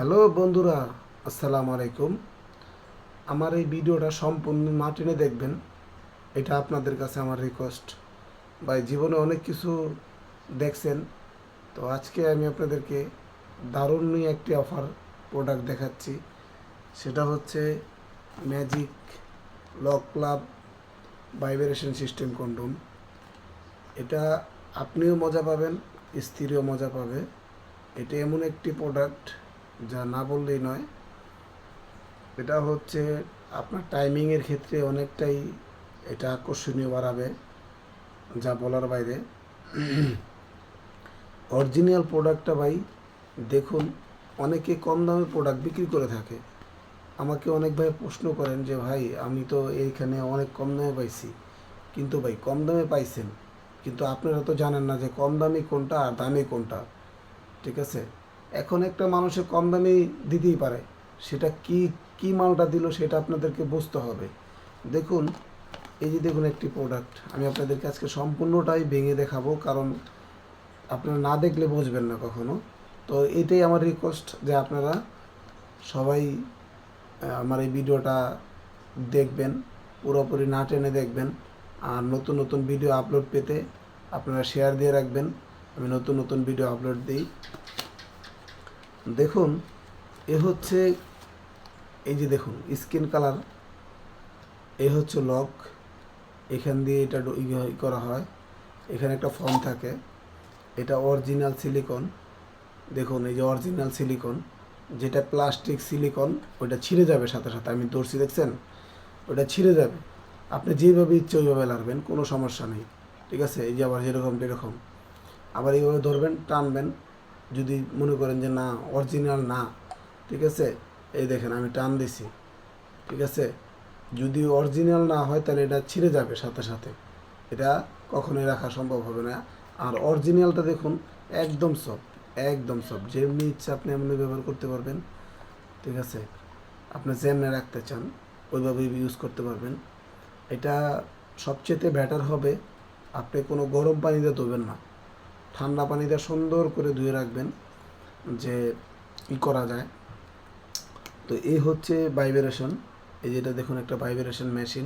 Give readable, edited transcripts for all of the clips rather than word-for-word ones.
Hello বন্ধুরা, আসসালামু আলাইকুম। আমার এই ভিডিওটা সম্পূর্ণ না টেনে দেখবেন, এটা আপনাদের কাছে আমার রিকোয়েস্ট। ভাই, জীবনে অনেক কিছু দেখছেন, তো আজকে আমি আপনাদেরকে দারুণ একটি অফার প্রোডাক্ট দেখাচ্ছি। সেটা হচ্ছে magic lock club vibration system condom. এটা আপনিও মজা পাবেন, স্ত্রীও মজা পাবে। এটা এমন একটি প্রোডাক্ট যা না বললেই নয়। এটা হচ্ছে আপনার টাইমিংয়ের ক্ষেত্রে অনেকটাই এটা আকর্ষণীয় বাড়াবে, যা বলার বাইরে। অরিজিনাল প্রোডাক্টটা ভাই দেখুন, অনেকে কম দামে প্রোডাক্ট বিক্রি করে থাকে। আমাকে অনেক ভাই প্রশ্ন করেন যে ভাই, আমি তো এইখানে অনেক কম দামে পাইছি। কিন্তু ভাই, কম দামে পাইছেন, কিন্তু আপনারা তো জানেন না যে কম দামি কোনটা আর দামি কোনটা। ঠিক আছে, এখন একটা মানুষে কম দামি দিতেই পারে, সেটা কি কি মালটা দিল সেটা আপনাদেরকে বুঝতে হবে। দেখুন, এই যে দেখুন একটি প্রোডাক্ট, আমি আপনাদেরকে আজকে সম্পূর্ণটাই ভেঙে দেখাবো, কারণ আপনারা না দেখলে বুঝবেন না কখনো। তো এটাই আমার রিকোয়েস্ট যে আপনারা সবাই আমার এই ভিডিওটা দেখবেন, পুরোপুরি না টেনে দেখবেন। আর নতুন নতুন ভিডিও আপলোড পেতে আপনারা শেয়ার দিয়ে রাখবেন, আমি নতুন নতুন ভিডিও আপলোড দিই। দেখুন, এ হচ্ছে, এই যে দেখুন স্কিন কালার, এ হচ্ছে লক। এখান দিয়ে এটা করা হয়, এখানে একটা ফর্ম থাকে। এটা অরিজিনাল সিলিকন। দেখুন, এই যে অরিজিনাল সিলিকন, যেটা প্লাস্টিক সিলিকন ওইটা ছিঁড়ে যাবে সাথে সাথে। আমি ধরছি, দেখছেন? ওটা ছিঁড়ে যাবে, আপনি যেভাবে ইচ্ছে ওইভাবে লাগবেন, কোনো সমস্যা নেই। ঠিক আছে, এই যে আবার যেরকম এরকম আবার এইভাবে ধরবেন, টানবেন। যদি মনে করেন যে না, অরিজিনাল না, ঠিক আছে, এই দেখেন আমি টান দিছি। ঠিক আছে, যদি অরিজিনাল না হয় তাহলে এটা ছিঁড়ে যাবে সাথে সাথে, এটা কখনোই রাখা সম্ভব হবে না। আর অরিজিনালটা দেখুন, একদম সফট, একদম সফট, যেমনি ইচ্ছা আপনি এমনি ব্যবহার করতে পারবেন। ঠিক আছে, আপনি যেমনি রাখতে চান ওইভাবেই ইউজ করতে পারবেন। এটা সবচেয়ে বেটার হবে, আপনি কোনো গরম পানিতে ধোবেন না, ঠান্ডা পানিতে সুন্দর করে ধুয়ে রাখবেন, যে ই করা যায়। তো এই হচ্ছে ভাইব্রেশন। এই যেটা দেখুন, একটা ভাইব্রেশন মেশিন।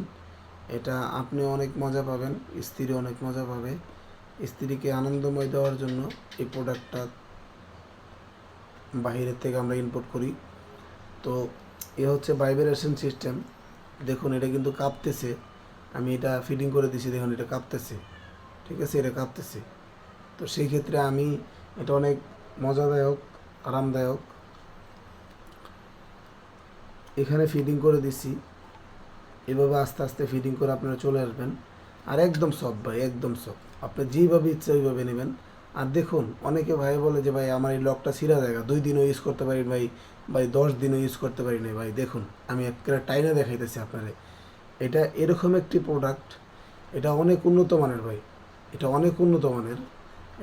এটা আপনি অনেক মজা পাবেন, স্ত্রী অনেক মজা পাবে। স্ত্রীকে আনন্দময় দেওয়ার জন্য এই প্রোডাক্টটা বাইরের থেকে আমরা ইম্পোর্ট করি। তো এ হচ্ছে ভাইব্রেশন সিস্টেম। দেখুন, এটা কিন্তু কাঁপতেছে। আমি এটা ফিটিং করে দিছি, দেখুন এটা কাঁপতেছে। ঠিক আছে, এটা কাঁপতেছে। তো সেই ক্ষেত্রে আমি এটা অনেক মজাদায়ক, আরামদায়ক, এখানে ফিটিং করে দিছি। এভাবে আস্তে আস্তে ফিটিং করে আপনারা চলে আসবেন। আর একদম সফট ভাই, একদম সফট, আপনি যেভাবে ইচ্ছা ওইভাবে নেবেন। আর দেখুন, অনেকে ভাই বলে যে ভাই আমার এই লকটা ছিঁড়া জায়গা, 2 দিনও ইউজ করতে পারি ভাই, ভাই 10 দিনও ইউজ করতে পারি না ভাই। দেখুন, আমি একটা টাইনে দেখাইতেছি আপনারে। এটা এরকম একটি প্রোডাক্ট, এটা অনেক উন্নত মানের ভাই, এটা অনেক উন্নত মানের।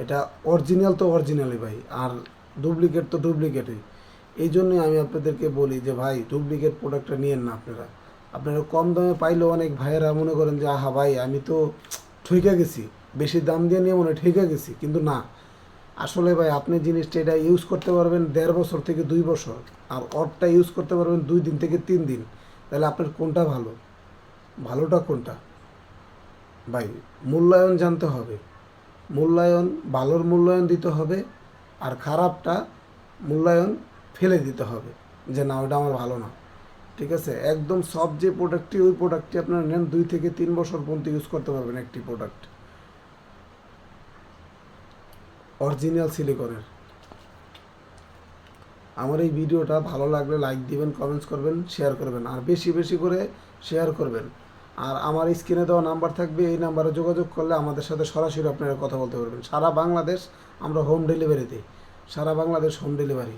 এটা অরিজিনাল তো অরিজিনালই ভাই, আর ডুপ্লিকেট তো ডুপ্লিকেটই। এই জন্যই আমি আপনাদেরকে বলি যে ভাই, ডুপ্লিকেট প্রোডাক্টটা নিয়েন না আপনারা। আপনারা কম দামে পাইলেও অনেক ভাইয়েরা মনে করেন যে আহা ভাই, আমি তো ঠইকা গেছি, বেশি দাম দিয়ে নিয়ে মনে ঠইকা গেছি। কিন্তু না, আসলে ভাই আপনি জিনিসটা এটা ইউজ করতে পারবেন 1.5 বছর থেকে 2 বছর, আর অরটা ইউজ করতে পারবেন 2 দিন থেকে 3 দিন। তাহলে আপনার কোনটা ভালো, ভালোটা কোনটা ভাই? মূল্যায়ন জানতে হবে, মূল্যায়ন, ভালোর মূল্যায়ন দিতে হবে, আর খারাপটা মূল্যায়ন ফেলে দিতে হবে, যে না ওটা আমার ভালো না। ঠিক আছে, একদম সব যে প্রোডাক্টটি, ওই প্রোডাক্টটি আপনারা নেন 2 থেকে 3 বছর পর্যন্ত ইউজ করতে পারবেন একটি প্রোডাক্ট, অরিজিনাল সিলিকনের। আমার এই ভিডিওটা ভালো লাগলে লাইক দিবেন, কমেন্টস করবেন, শেয়ার করবেন, আর বেশি বেশি করে শেয়ার করবেন। আর আমার স্ক্রিনে দেওয়া নাম্বার থাকবে, এই নাম্বারে যোগাযোগ করলে আমাদের সাথে সরাসরি আপনারা কথা বলতে পারবেন। সারা বাংলাদেশ আমরা হোম ডেলিভারি দিই, সারা বাংলাদেশ হোম ডেলিভারি।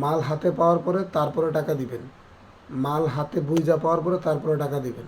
মাল হাতে পাওয়ার পরে তারপরে টাকা দিবেন, মাল হাতে বুঝা পাওয়ার পরে তারপরে টাকা দিবেন।